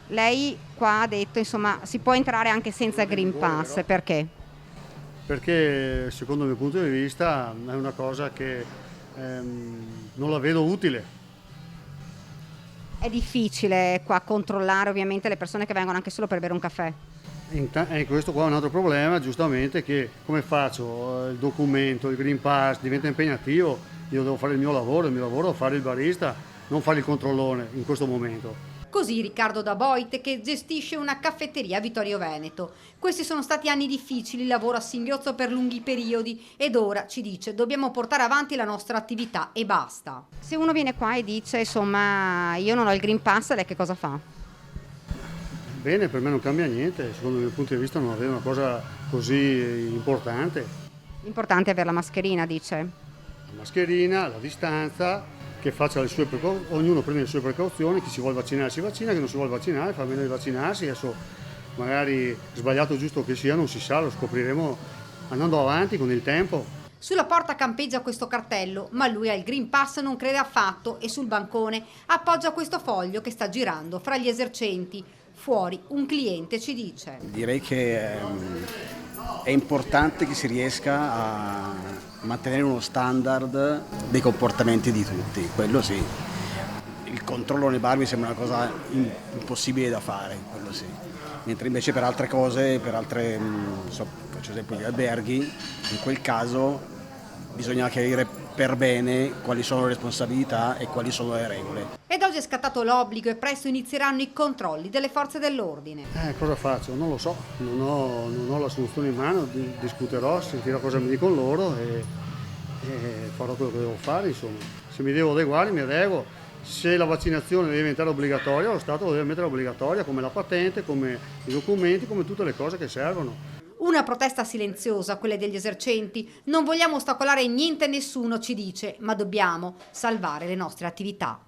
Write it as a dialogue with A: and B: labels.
A: Lei qua ha detto, insomma, si può entrare anche senza Green Pass, perché?
B: Perché secondo il mio punto di vista è una cosa che non la vedo utile.
A: È difficile qua controllare ovviamente le persone che vengono anche solo per bere un caffè.
B: E questo qua è un altro problema, giustamente, che come faccio? Il documento, il Green Pass diventa impegnativo, io devo fare il mio lavoro è fare il barista, non fare il controllore in questo momento.
C: Così Riccardo Daboit, che gestisce una caffetteria a Vittorio Veneto. Questi sono stati anni difficili, lavoro a singhiozzo per lunghi periodi ed ora, ci dice, dobbiamo portare avanti la nostra attività e basta.
A: Se uno viene qua e dice, insomma, io non ho il Green Pass, lei che cosa fa?
B: Bene, per me non cambia niente, secondo il mio punto di vista non avere una cosa così importante.
A: L'importante è avere la mascherina, dice.
B: La mascherina, la distanza, che faccia le sue ognuno prende le sue precauzioni, chi si vuole vaccinare si vaccina, chi non si vuole vaccinare fa meno di vaccinarsi, adesso magari sbagliato o giusto che sia non si sa, lo scopriremo andando avanti con il tempo.
C: Sulla porta campeggia questo cartello, ma lui al Green Pass non crede affatto e sul bancone appoggia questo foglio che sta girando fra gli esercenti. Fuori un cliente ci dice:
D: Direi che è importante che si riesca a mantenere uno standard dei comportamenti di tutti, quello sì. Il controllo nei bar mi sembra una cosa impossibile da fare, quello sì. Mentre invece per altre cose, faccio esempio gli alberghi, in quel caso bisogna chiarire per bene quali sono le responsabilità e quali sono le regole.
C: Ed oggi è scattato l'obbligo e presto inizieranno i controlli delle forze dell'ordine.
B: Cosa faccio? Non lo so, non ho la soluzione in mano, discuterò, sentirò cosa mi dicono loro e farò quello che devo fare, insomma. Se mi devo adeguare mi adeguo, se la vaccinazione deve diventare obbligatoria, lo Stato lo deve mettere obbligatoria, come la patente, come i documenti, come tutte le cose che servono.
C: Una protesta silenziosa, quella degli esercenti. Non vogliamo ostacolare niente e nessuno, ci dice, ma dobbiamo salvare le nostre attività.